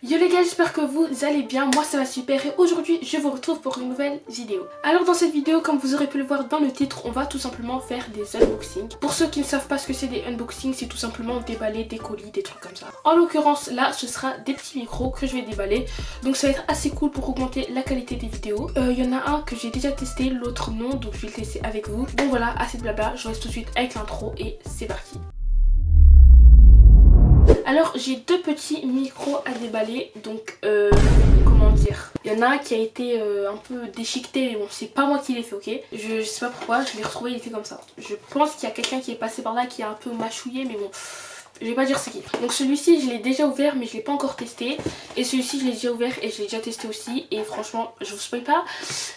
Yo les gars, j'espère que vous allez bien, moi ça va super et aujourd'hui je vous retrouve pour une nouvelle vidéo. Alors dans cette vidéo, comme vous aurez pu le voir dans le titre, on va tout simplement faire des unboxings. Pour ceux qui ne savent pas ce que c'est des unboxings, c'est tout simplement déballer des colis, des trucs comme ça. En l'occurrence là, ce sera des petits micros que je vais déballer, donc ça va être assez cool pour augmenter la qualité des vidéos. Il y en a un que j'ai déjà testé, l'autre non, donc je vais le tester avec vous. Donc voilà, assez de blabla, je reste tout de suite avec l'intro et c'est parti. Alors j'ai deux petits micros à déballer, donc comment dire, il y en a un qui a été un peu déchiqueté mais bon c'est pas moi qui l'ai fait, ok. Je sais pas pourquoi, je l'ai retrouvé, il était comme ça. Je pense qu'il y a quelqu'un qui est passé par là qui a un peu mâchouillé mais bon, je vais pas dire c'est qui. Donc celui-ci je l'ai déjà ouvert mais je l'ai pas encore testé. Et celui-ci je l'ai déjà ouvert et je l'ai déjà testé aussi. Et franchement je vous spoil pas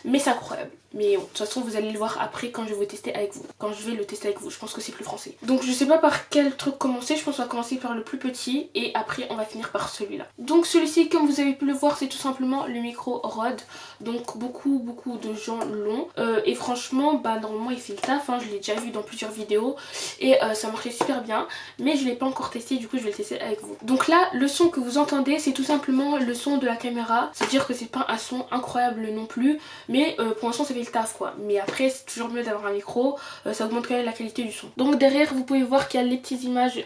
mais c'est incroyable. Mais bon, de toute façon vous allez le voir après quand je vais tester avec vous. Quand je vais le tester avec vous, je pense que c'est plus français. Donc je sais pas par quel truc commencer, je pense qu'on va commencer par le plus petit et après on va finir par celui-là. Donc celui-ci, comme vous avez pu le voir, c'est tout simplement le micro Rode. Donc beaucoup de gens l'ont. Et franchement, bah normalement il fait le taf, hein. Je l'ai déjà vu dans plusieurs vidéos et ça marchait super bien. Mais je l'ai pas encore testé, du coup je vais le tester avec vous. Donc là, le son que vous entendez, c'est tout simplement le son de la caméra. C'est-à-dire que c'est pas un son incroyable non plus, mais pour l'instant ça fait le taf quoi. Mais après c'est toujours mieux d'avoir un micro, ça augmente quand même la qualité du son. Donc derrière vous pouvez voir qu'il y a les petites images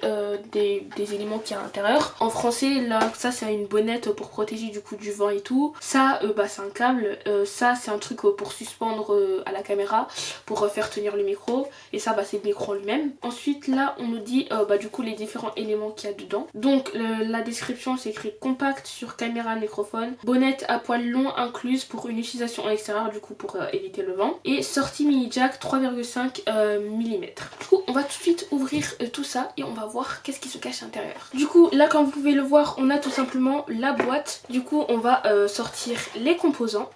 des éléments qu'il y a à l'intérieur. En français là, ça c'est une bonnette pour protéger du coup du vent et tout. Ça bah c'est un câble, ça c'est un truc pour suspendre à la caméra pour faire tenir le micro. Et ça bah c'est le micro en lui-même. Ensuite là on nous dit bah du coup les différents éléments qu'il y a dedans. Donc la description c'est écrit compact sur caméra microphone, bonnette à poils longs incluse pour une utilisation en extérieur du coup pour éviter le vent, et sortie mini jack 3,5 mm. Du coup on va tout de suite ouvrir tout ça et on va voir qu'est-ce qui se cache à l'intérieur. Du coup là comme vous pouvez le voir on a tout simplement la boîte. Du coup on va sortir les composants.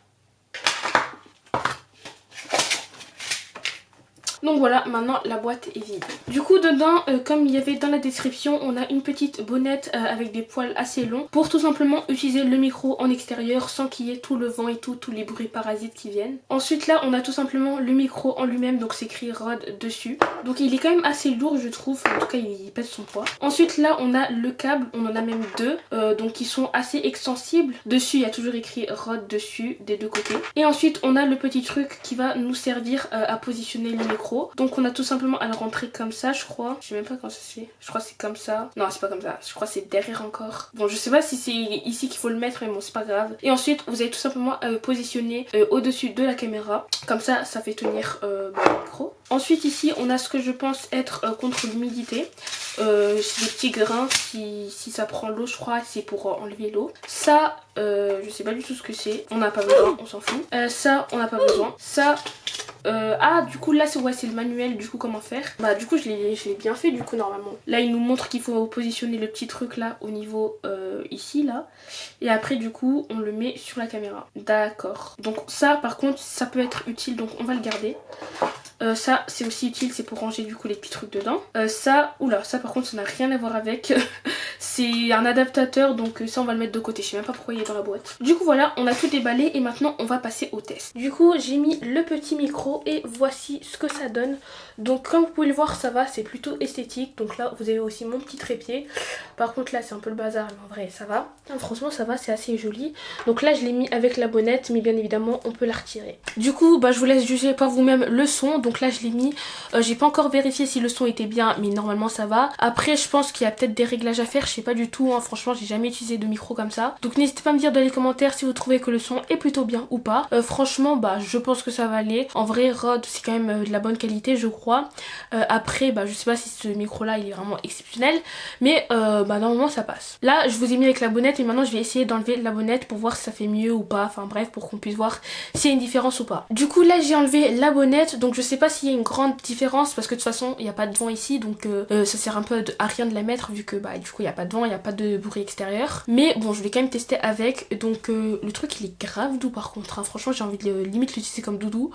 Donc voilà, maintenant la boîte est vide. Du coup dedans, comme il y avait dans la description, on a une petite bonnette avec des poils assez longs pour tout simplement utiliser le micro en extérieur sans qu'il y ait tout le vent et tous les bruits parasites qui viennent. Ensuite là on a tout simplement le micro en lui-même, donc c'est écrit Rode dessus. Donc il est quand même assez lourd je trouve, en tout cas il pèse son poids. Ensuite là on a le câble, on en a même deux, donc qui sont assez extensibles. Dessus il y a toujours écrit Rode dessus des deux côtés. Et ensuite on a le petit truc qui va nous servir à positionner le micro. Donc on a tout simplement à le rentrer comme ça je crois. Je sais même pas comment ça se fait. Je crois que c'est comme ça. Non c'est pas comme ça. Je crois que c'est derrière encore. Bon je sais pas si c'est ici qu'il faut le mettre mais bon c'est pas grave. Et ensuite vous allez tout simplement positionner au-dessus de la caméra. Comme ça ça fait tenir le micro. Ensuite ici on a ce que je pense être contre l'humidité. C'est des petits grains si ça prend l'eau je crois c'est pour enlever l'eau. Ça je sais pas du tout ce que c'est. On n'a pas besoin, on s'en fout. Ça on n'a pas besoin. Ça ah du coup là c'est ouais, le manuel du coup comment faire. Bah du coup je l'ai bien fait du coup normalement. Là il nous montre qu'il faut positionner le petit truc là au niveau ici là. Et après du coup on le met sur la caméra. D'accord. Donc ça par contre ça peut être utile donc on va le garder. Ça c'est aussi utile, c'est pour ranger du coup les petits trucs dedans. Ça, oula, ça par contre ça n'a rien à voir avec. C'est un adaptateur donc ça on va le mettre de côté, je sais même pas pourquoi il est dans la boîte. Du coup voilà, on a tout déballé et maintenant on va passer au test. Du coup j'ai mis le petit micro et voici ce que ça donne. Donc comme vous pouvez le voir ça va, c'est plutôt esthétique. Donc là vous avez aussi mon petit trépied. Par contre là c'est un peu le bazar mais en vrai ça va. Franchement ça va, c'est assez joli. Donc là je l'ai mis avec la bonnette mais bien évidemment on peut la retirer. Du coup bah je vous laisse juger par vous-même le son. Donc là je l'ai mis, j'ai pas encore vérifié si le son était bien mais normalement ça va. Après je pense qu'il y a peut-être des réglages à faire, je sais pas du tout hein. Franchement j'ai jamais utilisé de micro comme ça. Donc n'hésitez pas à me dire dans les commentaires si vous trouvez que le son est plutôt bien ou pas. Franchement bah je pense que ça va aller. En vrai Rode c'est quand même de la bonne qualité je crois. Après bah je sais pas si ce micro là il est vraiment exceptionnel mais bah normalement ça passe. Là je vous ai mis avec la bonnette et maintenant je vais essayer d'enlever la bonnette pour voir si ça fait mieux ou pas. Enfin bref pour qu'on puisse voir s'il y a une différence ou pas. Du coup là j'ai enlevé la bonnette donc je sais pas s'il y a une grande différence parce que de toute façon il n'y a pas de vent ici donc ça sert un peu à rien de la mettre vu que bah du coup il n'y a pas de vent, il n'y a pas de bruit extérieur. Mais bon je vais quand même tester avec. Donc le truc il est grave doux par contre hein. Franchement j'ai envie de limite l'utiliser comme doudou.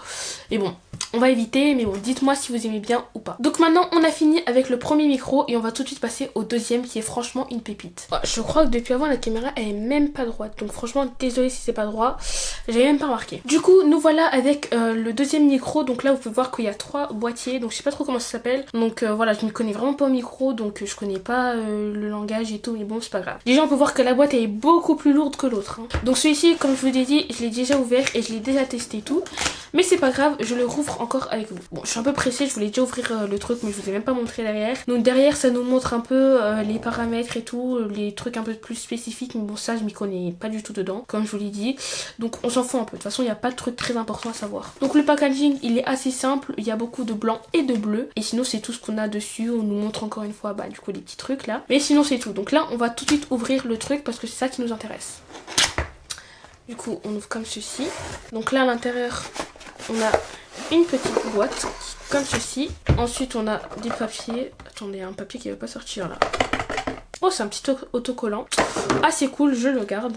Et bon on va éviter mais bon dites-moi si vous aimez bien ou pas. Donc maintenant on a fini avec le premier micro et on va tout de suite passer au deuxième qui est franchement une pépite. Je crois que depuis avant la caméra elle est même pas droite donc franchement désolée si c'est pas droit, j'avais même pas remarqué. Du coup nous voilà avec le deuxième micro. Donc là vous pouvez voir qu'il y a 3 boîtiers, donc je sais pas trop comment ça s'appelle. Donc voilà, je ne connais vraiment pas au micro, donc je connais pas le langage et tout, mais bon c'est pas grave. Déjà on peut voir que la boîte est beaucoup plus lourde que l'autre. Hein. Donc celui-ci, comme je vous l'ai dit, je l'ai déjà ouvert et je l'ai déjà testé et tout. Mais c'est pas grave, je le rouvre encore avec vous. Bon, je suis un peu pressée, je voulais déjà ouvrir le truc, mais je vous ai même pas montré derrière. Donc derrière, ça nous montre un peu les paramètres et tout, les trucs un peu plus spécifiques. Mais bon, ça, je m'y connais pas du tout dedans, comme je vous l'ai dit. Donc on s'en fout un peu. De toute façon, il n'y a pas de truc très important à savoir. Donc le packaging, il est assez simple. Il y a beaucoup de blanc et de bleu. Et sinon, c'est tout ce qu'on a dessus. On nous montre encore une fois, bah du coup, les petits trucs là. Mais sinon, c'est tout. Donc là, on va tout de suite ouvrir le truc parce que c'est ça qui nous intéresse. Du coup, on ouvre comme ceci. Donc là, à l'intérieur, on a une petite boîte comme ceci. Ensuite, on a des papiers. Attendez, un papier qui ne va pas sortir là. Oh, c'est un petit autocollant. Ah, c'est cool, je le garde.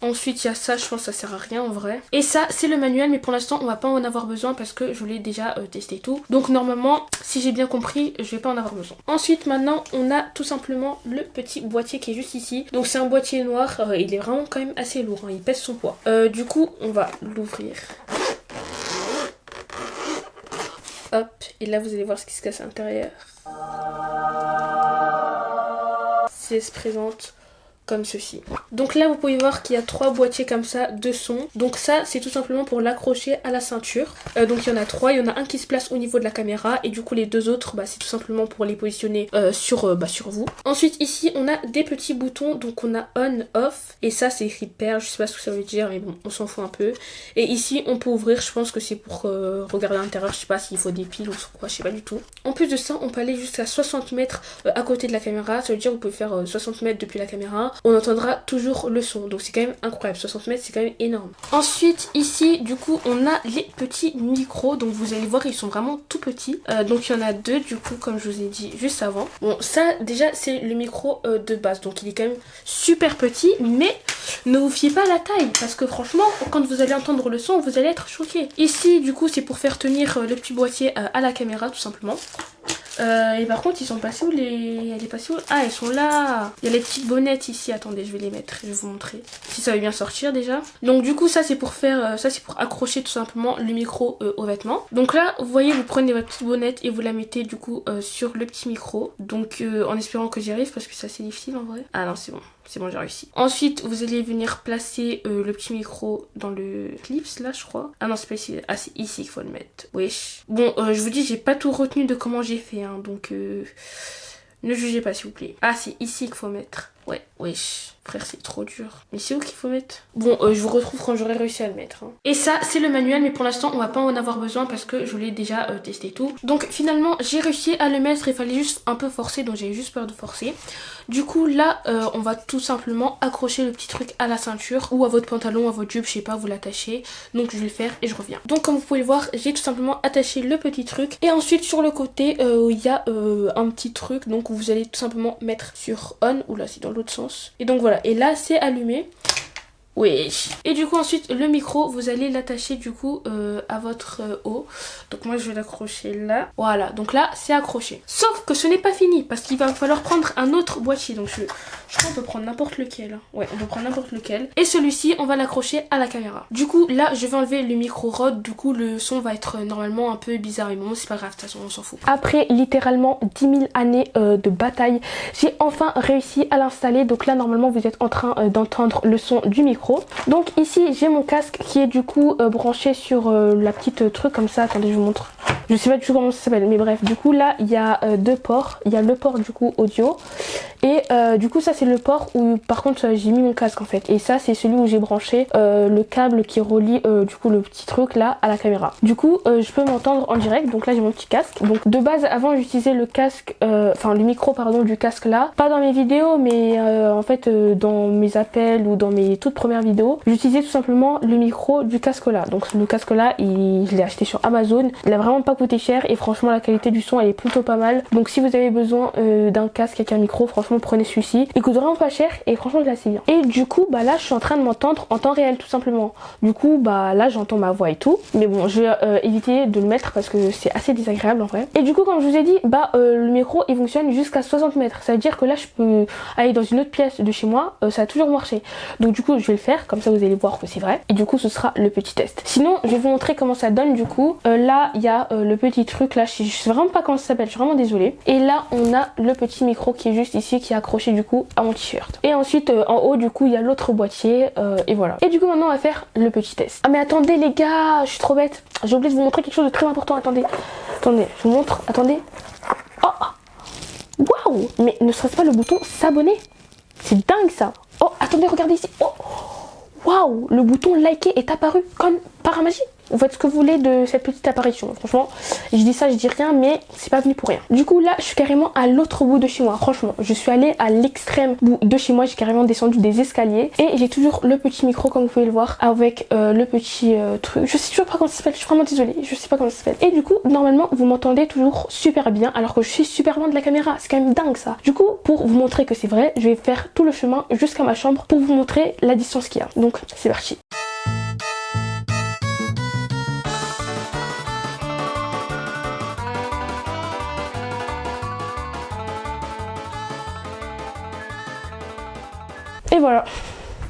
Ensuite, il y a ça, je pense que ça sert à rien en vrai. Et ça, c'est le manuel, mais pour l'instant, on va pas en avoir besoin parce que je l'ai déjà testé tout. Donc normalement, si j'ai bien compris, je vais pas en avoir besoin. Ensuite, maintenant, on a tout simplement le petit boîtier qui est juste ici. Donc c'est un boîtier noir, il est vraiment quand même assez lourd, hein, il pèse son poids. Du coup, on va l'ouvrir. Hop, et là, vous allez voir ce qui se casse à l'intérieur. C'est se présente comme ceci. Donc là vous pouvez voir qu'il y a 3 boîtiers comme ça de son. Donc ça c'est tout simplement pour l'accrocher à la ceinture. Donc il y en a 3, il y en a un qui se place au niveau de la caméra et du coup les 2 autres bah, c'est tout simplement pour les positionner sur vous. Ensuite ici on a des petits boutons, donc on a on, off et ça c'est écrit pair, je sais pas ce que ça veut dire mais bon on s'en fout un peu. Et ici on peut ouvrir, je pense que c'est pour regarder à l'intérieur, je sais pas s'il faut des piles ou quoi, je sais pas du tout. En plus de ça on peut aller jusqu'à 60 mètres à côté de la caméra, ça veut dire vous pouvez faire 60 mètres depuis la caméra. On entendra toujours le son, donc c'est quand même incroyable, 60 mètres c'est quand même énorme. Ensuite ici du coup on a les petits micros, donc vous allez voir ils sont vraiment tout petits, donc il y en a 2 du coup comme je vous ai dit juste avant. Bon ça déjà c'est le micro de base, donc il est quand même super petit, mais ne vous fiez pas à la taille parce que franchement quand vous allez entendre le son vous allez être choqué. Ici du coup c'est pour faire tenir le petit boîtier à la caméra tout simplement. Et par contre ils sont passés où elle est passée où? Ah, elles sont là. Il y a les petites bonnettes ici, attendez je vais les mettre, je vais vous montrer si ça veut bien sortir déjà. Donc du coup ça c'est pour faire ça c'est pour accrocher tout simplement le micro au vêtement. Donc là vous voyez, vous prenez votre petite bonnette et vous la mettez du coup sur le petit micro. Donc en espérant que j'y arrive parce que c'est assez difficile en vrai. Ah non c'est bon. C'est bon, j'ai réussi. Ensuite, vous allez venir placer le petit micro dans le clips, là, je crois. Ah non, c'est pas ici. Ah, c'est ici qu'il faut le mettre. Wesh. Bon, je vous dis, j'ai pas tout retenu de comment j'ai fait, hein, donc ne jugez pas, s'il vous plaît. Ah, c'est ici qu'il faut mettre. Ouais, wesh. Frère, c'est trop dur. Mais c'est où qu'il faut mettre? Bon, je vous retrouve quand j'aurai réussi à le mettre. Hein. Et ça, c'est le manuel, mais pour l'instant, on va pas en avoir besoin parce que je l'ai déjà testé tout. Donc finalement, j'ai réussi à le mettre. Il fallait juste un peu forcer, donc j'ai juste peur de forcer. Du coup, là, on va tout simplement accrocher le petit truc à la ceinture ou à votre pantalon, à votre jupe, je sais pas, vous l'attachez. Donc je vais le faire et je reviens. Donc comme vous pouvez le voir, j'ai tout simplement attaché le petit truc. Et ensuite, sur le côté, il y a un petit truc. Donc vous allez tout simplement mettre sur on. Oula, c'est dans l'autre sens. Et donc voilà. Et là c'est allumé. Oui. Et du coup ensuite le micro vous allez l'attacher du coup à votre haut. Donc moi je vais l'accrocher là. Voilà, donc là c'est accroché. Sauf que ce n'est pas fini parce qu'il va falloir prendre un autre boîtier. Donc je crois qu'on peut prendre n'importe lequel. Ouais, on peut prendre n'importe lequel. Et celui-ci on va l'accrocher à la caméra. Du coup là je vais enlever le micro rod. Du coup le son va être normalement un peu bizarre. Mais bon c'est pas grave, de toute façon on s'en fout. Après littéralement 10 000 années de bataille, j'ai enfin réussi à l'installer. Donc là normalement vous êtes en train d'entendre le son du micro. Donc ici j'ai mon casque qui est du coup branché sur la petite truc comme ça. Attendez je vous montre. Je sais pas du tout comment ça s'appelle mais bref, du coup là il y a 2 ports. Il y a le port du coup audio et du coup ça c'est le port où par contre j'ai mis mon casque en fait. Et ça c'est celui où j'ai branché le câble qui relie du coup le petit truc là à la caméra. Du coup je peux m'entendre en direct. Donc là j'ai mon petit casque. Donc de base avant j'utilisais le casque enfin le micro pardon du casque là, pas dans mes vidéos mais en fait dans mes appels ou dans mes toutes premières vidéos, j'utilisais tout simplement le micro du casque là. Donc le casque là je l'ai acheté sur Amazon, il a vraiment pas coûté cher et franchement la qualité du son elle est plutôt pas mal. Donc si vous avez besoin d'un casque avec un micro, franchement franchement prenez celui-ci. Il coûte vraiment pas cher et franchement il est assez bien. Et du coup bah là je suis en train de m'entendre en temps réel tout simplement. Du coup bah là j'entends ma voix et tout. Mais bon je vais éviter de le mettre parce que c'est assez désagréable en vrai. Et du coup comme je vous ai dit bah le micro il fonctionne jusqu'à 60 mètres. Ça veut dire que là je peux aller dans une autre pièce de chez moi, ça a toujours marché. Donc du coup je vais le faire, comme ça vous allez voir que c'est vrai. Et du coup ce sera le petit test. Sinon je vais vous montrer comment ça donne du coup. Là il y a le petit truc là, je sais vraiment pas comment ça s'appelle, je suis vraiment désolée. Et là on a le petit micro qui est juste ici, qui est accroché du coup à mon t-shirt. Et ensuite en haut du coup il y a l'autre boîtier et voilà. Et du coup maintenant on va faire le petit test. Ah mais attendez les gars, je suis trop bête. J'ai oublié de vous montrer quelque chose de très important, attendez. Attendez, je vous montre, attendez. Oh waouh, mais ne serait-ce pas le bouton s'abonner? C'est dingue ça. Oh attendez, regardez ici. Oh waouh, le bouton liker est apparu comme par magie. Vous faites ce que vous voulez de cette petite apparition. Franchement, je dis ça, je dis rien, mais c'est pas venu pour rien. Du coup, là, je suis carrément à l'autre bout de chez moi. Franchement, je suis allée à l'extrême bout de chez moi. J'ai carrément descendu des escaliers. Et j'ai toujours le petit micro, comme vous pouvez le voir, avec le petit truc. Je sais toujours pas comment ça s'appelle. Je suis vraiment désolée. Je sais pas comment ça s'appelle. Et du coup, normalement, vous m'entendez toujours super bien, alors que je suis super loin de la caméra. C'est quand même dingue ça. Du coup, pour vous montrer que c'est vrai, je vais faire tout le chemin jusqu'à ma chambre pour vous montrer la distance qu'il y a. Donc, c'est parti. Et voilà.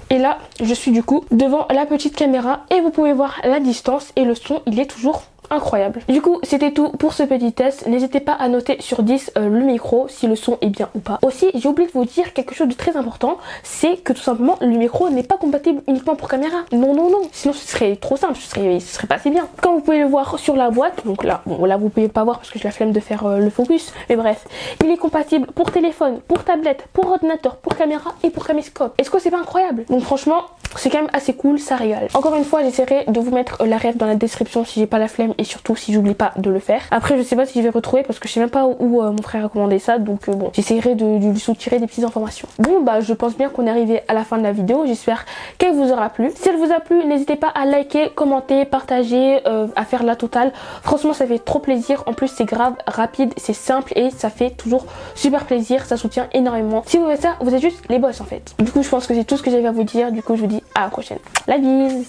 Et là, je suis du coup devant la petite caméra et vous pouvez voir la distance et le son, il est toujours incroyable. Du coup, c'était tout pour ce petit test. N'hésitez pas à noter sur 10 le micro, si le son est bien ou pas. Aussi, j'ai oublié de vous dire quelque chose de très important, c'est que tout simplement, le micro n'est pas compatible uniquement pour caméra. Non, non, non. Sinon, ce serait trop simple, ce serait pas assez bien. Comme vous pouvez le voir sur la boîte, donc là, bon, là, vous pouvez pas voir parce que j'ai la flemme de faire le focus, mais bref, il est compatible pour téléphone, pour tablette, pour ordinateur, pour caméra et pour caméscope. Est-ce que c'est pas incroyable? Donc franchement, c'est quand même assez cool, ça régale. Encore une fois, j'essaierai de vous mettre la ref dans la description si j'ai pas la flemme et surtout si j'oublie pas de le faire. Après, je sais pas si je vais retrouver parce que je sais même pas où mon frère a commandé ça, donc bon, j'essaierai de lui soutirer des petites informations. Bon bah, je pense bien qu'on est arrivé à la fin de la vidéo. J'espère qu'elle vous aura plu. Si elle vous a plu, n'hésitez pas à liker, commenter, partager, à faire la totale. Franchement, ça fait trop plaisir. En plus, c'est grave rapide, c'est simple et ça fait toujours super plaisir. Ça soutient énormément. Si vous faites ça, vous êtes juste les boss en fait. Du coup, je pense que c'est tout ce que j'avais à vous dire. Du coup, je vous dis à la prochaine. La bise.